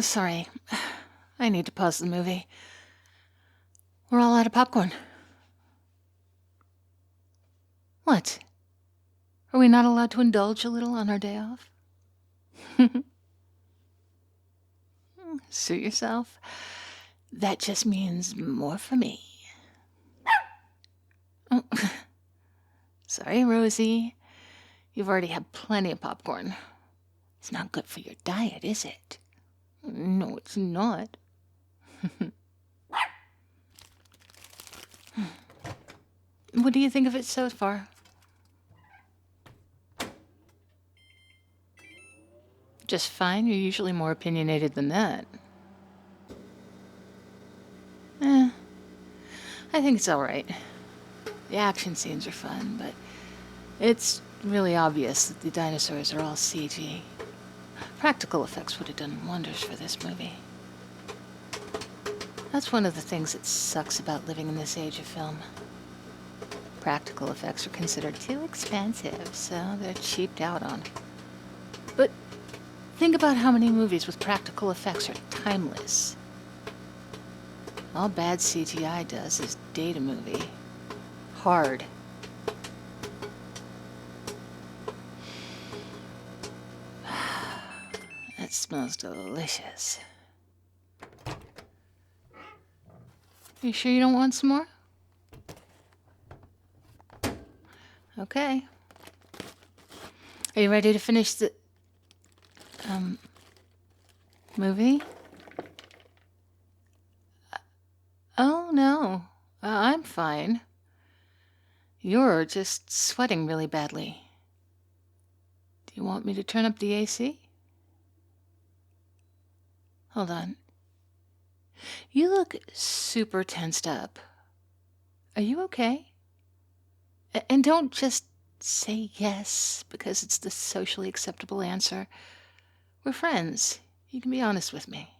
Sorry. I need to pause the movie. We're all out of popcorn. What? Are we not allowed to indulge a little on our day off? Suit yourself. That just means more for me. Oh. Sorry, Rosie. You've already had plenty of popcorn. It's not good for your diet, is it? No, it's not. What do you think of it so far? Just fine. You're usually more opinionated than that. I think it's all right. The action scenes are fun, but it's really obvious that the dinosaurs are all CG. Practical effects would have done wonders for this movie. That's one of the things that sucks about living in this age of film. Practical effects are considered too expensive, so they're cheaped out on. But think about how many movies with practical effects are timeless. All bad CGI does is date a movie. Hard. That smells delicious. You sure you don't want some more? Okay. Are you ready to finish the movie? Oh, no. I'm fine. You're just sweating really badly. Do you want me to turn up the AC? Hold on. You look super tensed up. Are you okay? And don't just say yes because it's the socially acceptable answer. We're friends. You can be honest with me.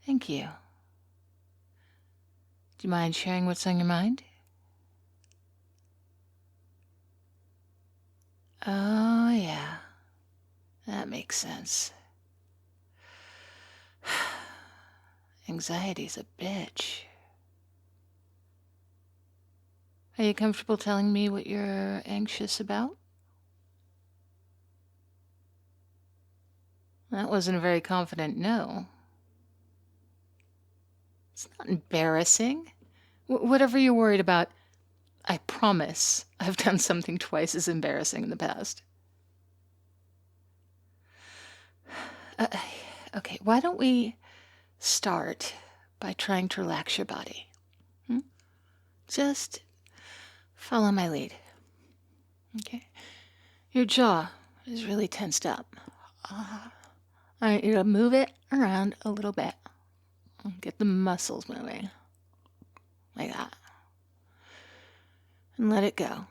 Thank you. Do you mind sharing what's on your mind? Oh, yeah. That makes sense. Anxiety's a bitch. Are you comfortable telling me what you're anxious about? That wasn't a very confident no. It's not embarrassing. Whatever you're worried about, I promise I've done something twice as embarrassing in the past. Okay, why don't we start by trying to relax your body? Just follow my lead. Okay? Your jaw is really tensed up. I want you to move it around a little bit. Get the muscles moving. Like that. And let it go.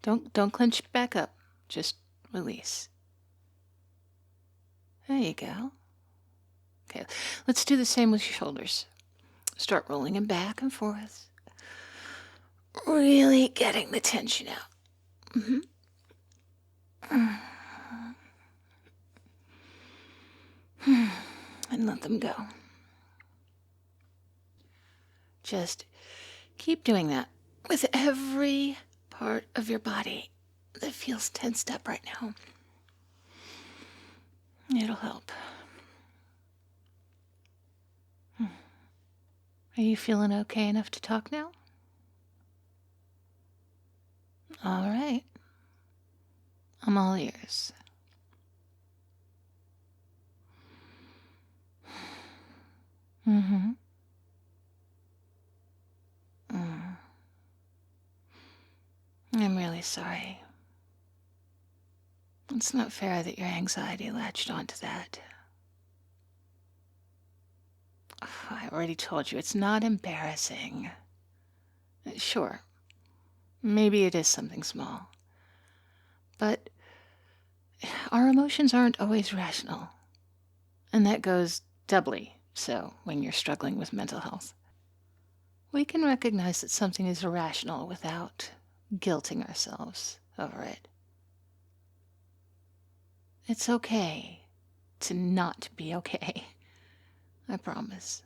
Don't clench back up. Just release. There you go. Okay, let's do the same with your shoulders. Start rolling them back and forth. Really getting the tension out. And let them go. Just keep doing that with every part of your body that feels tensed up right now. It'll help. Are you feeling okay enough to talk now? All right. I'm all ears. I'm really sorry. It's not fair that your anxiety latched onto that. I already told you, it's not embarrassing. Sure, maybe it is something small. But our emotions aren't always rational. And that goes doubly so when you're struggling with mental health. We can recognize that something is irrational without guilting ourselves over it. It's okay to not be okay. I promise.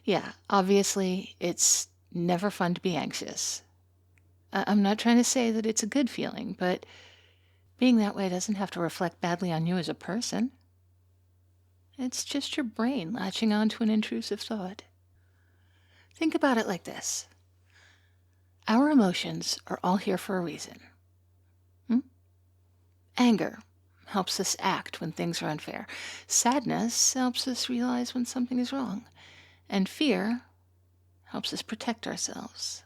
Yeah, obviously, it's never fun to be anxious. I'm not trying to say that it's a good feeling, but being that way doesn't have to reflect badly on you as a person. It's just your brain latching on to an intrusive thought. Think about it like this. Our emotions are all here for a reason. Anger helps us act when things are unfair. Sadness helps us realize when something is wrong. And fear helps us protect ourselves.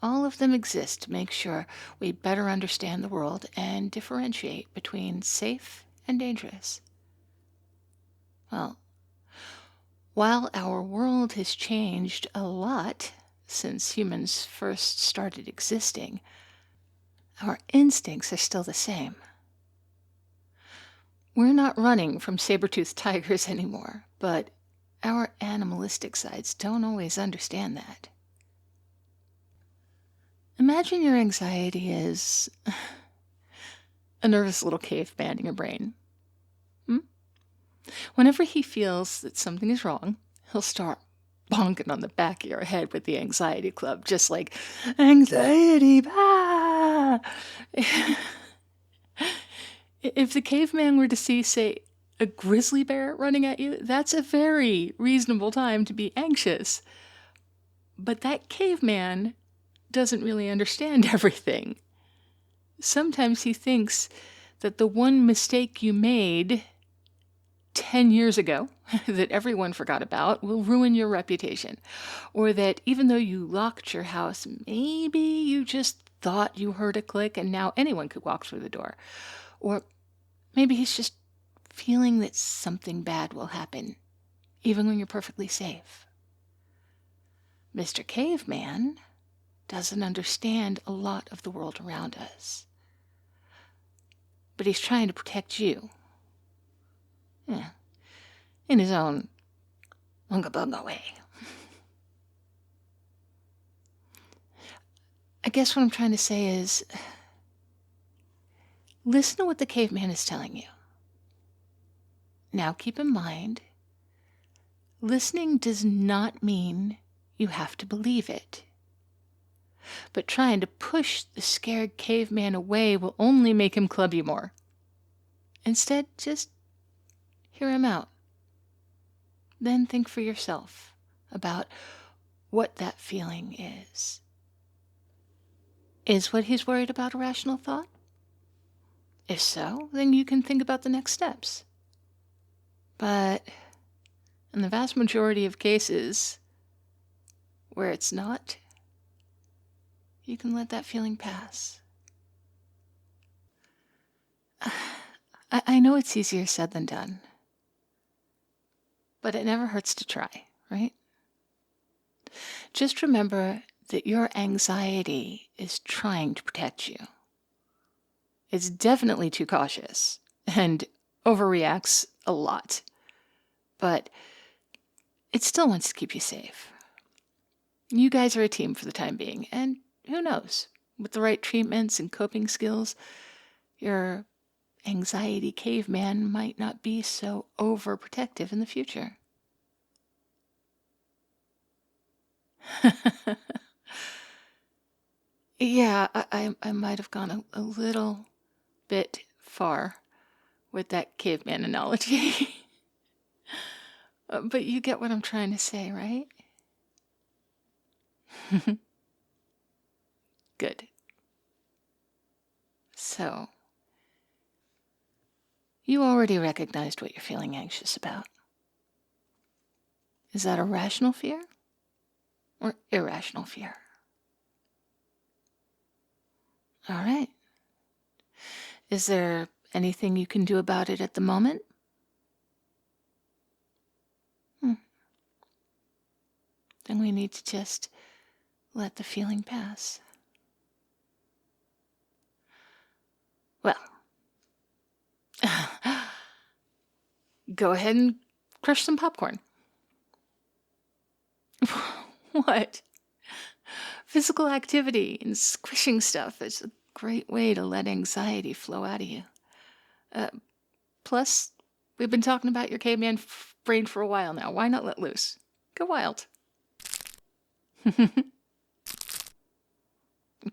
All of them exist to make sure we better understand the world and differentiate between safe and dangerous. Well, while our world has changed a lot since humans first started existing, our instincts are still the same. We're not running from saber-toothed tigers anymore, but our animalistic sides don't always understand that. Imagine your anxiety is a nervous little caveman in your brain. Whenever he feels that something is wrong, he'll start bonking on the back of your head with the anxiety club, just like, anxiety, bah! If the caveman were to see, say, a grizzly bear running at you, that's a very reasonable time to be anxious. But that caveman doesn't really understand everything. Sometimes he thinks that the one mistake you made 10 years ago that everyone forgot about will ruin your reputation. Or that even though you locked your house, maybe you just thought you heard a click and now anyone could walk through the door. Or maybe he's just feeling that something bad will happen, even when you're perfectly safe. Mr. Caveman doesn't understand a lot of the world around us. But he's trying to protect you. Yeah, in his own unga-bunga way. I guess what I'm trying to say is, listen to what the caveman is telling you. Now keep in mind, listening does not mean you have to believe it. But trying to push the scared caveman away will only make him club you more. Instead, just hear him out. Then think for yourself about what that feeling is. Is what he's worried about a rational thought? If so, then you can think about the next steps. But in the vast majority of cases where it's not, you can let that feeling pass. I know it's easier said than done, but it never hurts to try, right? Just remember that your anxiety is trying to protect you. It's definitely too cautious and overreacts a lot, but it still wants to keep you safe. You guys are a team for the time being, and who knows, with the right treatments and coping skills, your anxiety caveman might not be so overprotective in the future. Yeah, I might have gone a little bit far with that caveman analogy. But you get what I'm trying to say, right? Good. So, you already recognized what you're feeling anxious about. Is that a rational fear or irrational fear? All right. Is there anything you can do about it at the moment? Then we need to just let the feeling pass. Well, go ahead and crush some popcorn. What? Physical activity and squishing stuff is a great way to let anxiety flow out of you. Plus, we've been talking about your caveman brain for a while now. Why not let loose? Go wild.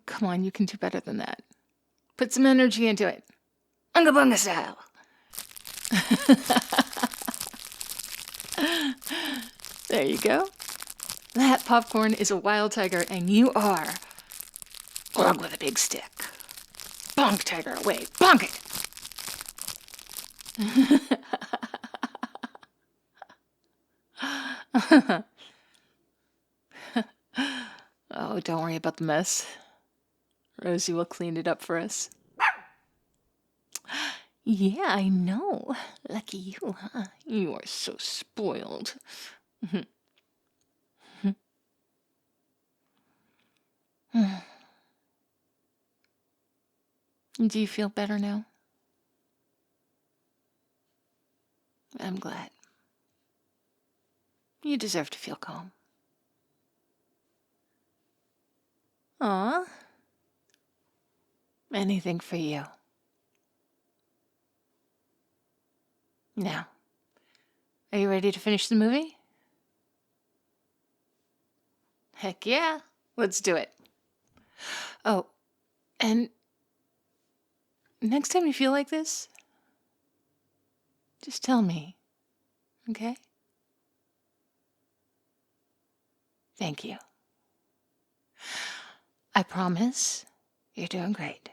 Come on, you can do better than that. Put some energy into it. Unga bunga style. There you go. That popcorn is a wild tiger, and you are Glug with a big stick. Bonk, tiger, away. Bonk it. Oh, don't worry about the mess. Rosie will clean it up for us. Yeah, I know. Lucky you, huh? You are so spoiled. Do you feel better now? I'm glad. You deserve to feel calm. Aw. Anything for you. Now, are you ready to finish the movie? Heck yeah. Let's do it. Oh, and next time you feel like this, just tell me, okay? Thank you. I promise you're doing great.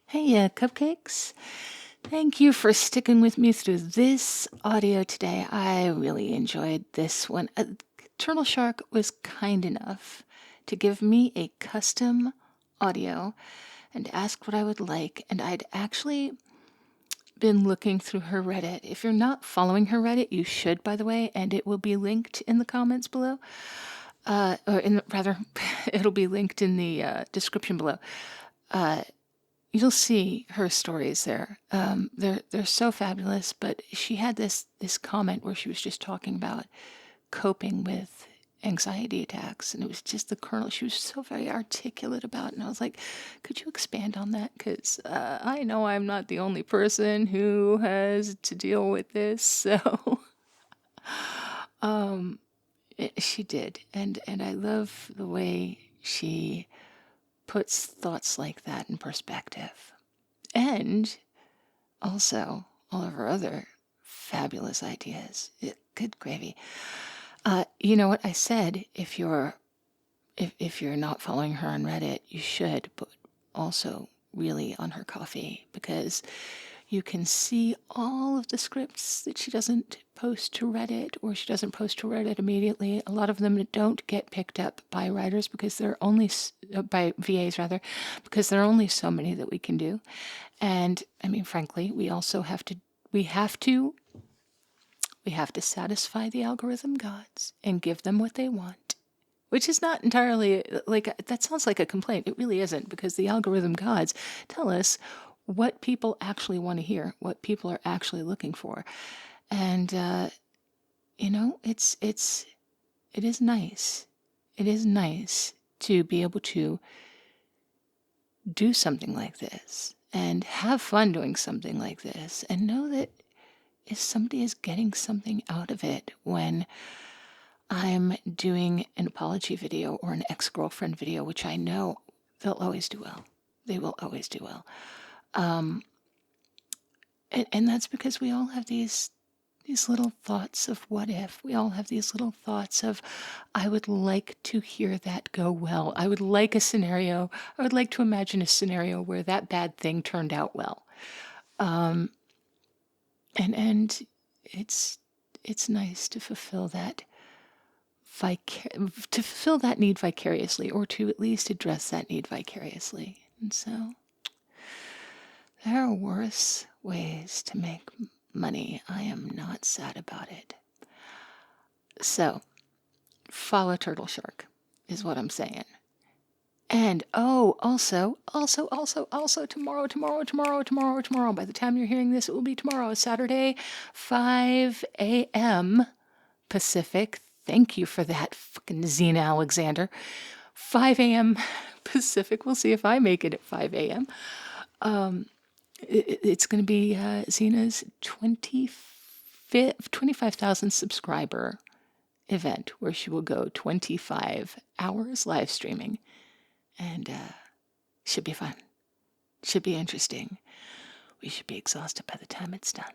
Hey, cupcakes. Thank you for sticking with me through this audio today. I really enjoyed this one. Turtle Shark was kind enough to give me a custom audio and ask what I would like, and I'd actually been looking through her Reddit. If you're not following her Reddit, you should, by the way, and it will be linked in the comments below. It'll be linked in the description below. You'll see her stories there. They're so fabulous. But she had this comment where she was just talking about coping with anxiety attacks, and it was just the kernel. She was so very articulate about it, and I was like, could you expand on that? Because I know I'm not the only person who has to deal with this. So she did, and I love the way she puts thoughts like that in perspective. And also all of her other fabulous ideas. Good gravy. You know what I said? If you're not following her on Reddit, you should, but also really on her Coffee, because you can see all of the scripts that she doesn't post to Reddit, or she doesn't post to Reddit immediately. A lot of them don't get picked up by writers because there are only, by VAs rather, because there are only so many that we can do. And I mean, frankly, we have to satisfy the algorithm gods and give them what they want. Which is not entirely, like, that sounds like a complaint. It really isn't, because the algorithm gods tell us what people actually want to hear, what people are actually looking for. And, it is nice. It is nice to be able to do something like this and have fun doing something like this and know that if somebody is getting something out of it when I'm doing an apology video or an ex-girlfriend video, which I know they'll always do well. They will always do well. And that's because we all have these little thoughts of what if. We all have these little thoughts of, I would like to hear that go well. I would like to imagine a scenario where that bad thing turned out well. And it's nice to fulfill that need vicariously, or to at least address that need vicariously. And so there are worse ways to make money. I am not sad about it. So follow Turtle Shark is what I'm saying. And also, tomorrow. By the time you're hearing this, it will be tomorrow, Saturday, 5 a.m. Pacific. Thank you for that, fucking Xena Alexander. 5 a.m. Pacific. We'll see if I make it at 5 a.m. It's going to be Xena's 25,000 subscriber event where she will go 25 hours live streaming. And should be fun. Should be interesting. We should be exhausted by the time it's done.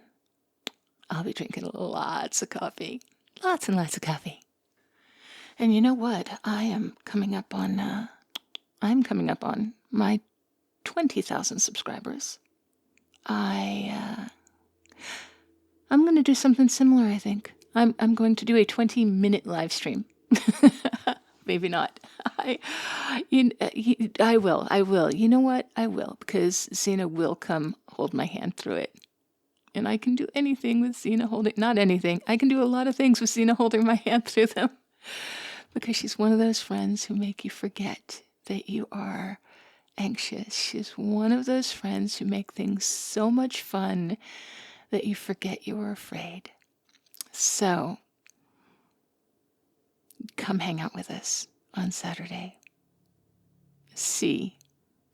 I'll be drinking lots of coffee. Lots and lots of coffee. And you know what? I'm coming up on my 20,000 subscribers. I'm going to do something similar, I think. I'm going to do a 20-minute live stream. Maybe not. I will. You know what? I will, because Xena will come hold my hand through it. And I can do anything with Xena holding... Not anything. I can do a lot of things with Xena holding my hand through them. Because she's one of those friends who make you forget that you are anxious. She's one of those friends who make things so much fun that you forget you were afraid. So, come hang out with us on Saturday. See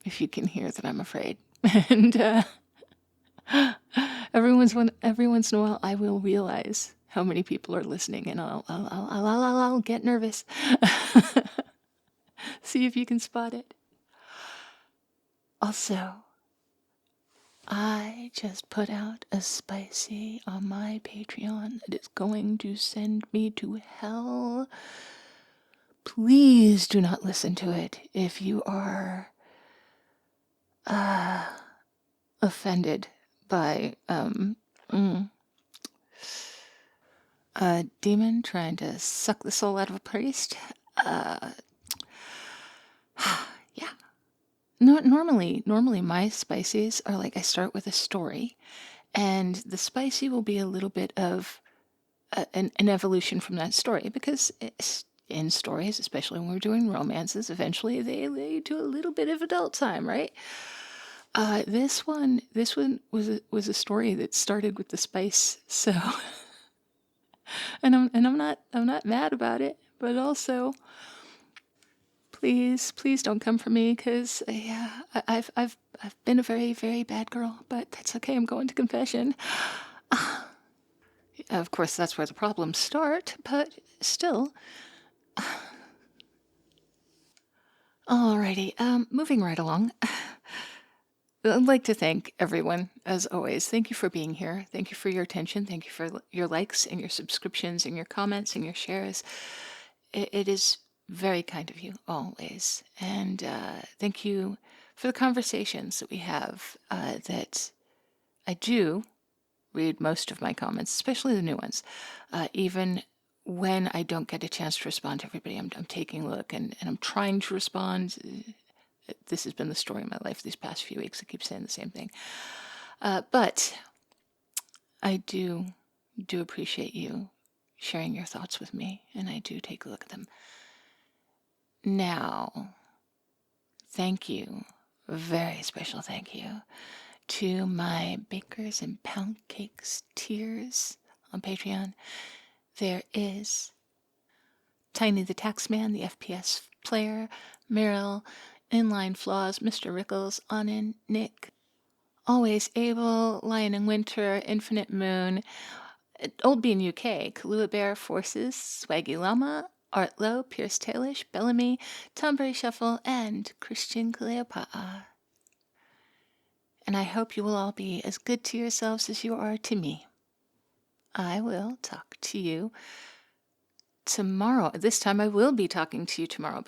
if you can hear that I'm afraid. And every once in a while, I will realize how many people are listening, and I'll get nervous. See if you can spot it. Also, I just put out a spicy on my Patreon that is going to send me to hell. Please do not listen to it if you are offended by a demon trying to suck the soul out of a priest. Yeah. Normally my spices are like I start with a story, and the spicy will be a little bit of an evolution from that story, because in stories, especially when we're doing romances, eventually they lead to a little bit of adult time, right? This one was a story that started with the spice, so and I'm not mad about it, but also please don't come for me, because I've been a very, very bad girl, but that's okay. I'm going to confession. Of course, that's where the problems start, but still. Alrighty, moving right along. I'd like to thank everyone, as always. Thank you for being here. Thank you for your attention. Thank you for your likes and your subscriptions and your comments and your shares. It is very kind of you, always. And thank you for the conversations that we have, that I do read most of my comments, especially the new ones. Even when I don't get a chance to respond to everybody, I'm taking a look and I'm trying to respond. This has been the story of my life these past few weeks. I keep saying the same thing. But I do appreciate you sharing your thoughts with me, and I do take a look at them. Now, thank you, a very special thank you, to my bakers and pound cakes tiers on Patreon. There is Tiny the Taxman, the FPS player, Meryl, Inline Flaws, Mr. Rickles, Anin, Nick, Always Able, Lion in Winter, Infinite Moon, Old Bean UK, Kahlua Bear, Forces, Swaggy Llama, Art Low, Pierce Tailish, Bellamy, Tombury Shuffle, and Christian Cleopatra. And I hope you will all be as good to yourselves as you are to me. I will talk to you tomorrow. This time I will be talking to you tomorrow,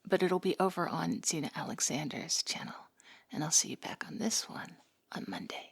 but it'll be over on Xena Alexander's channel. And I'll see you back on this one on Monday.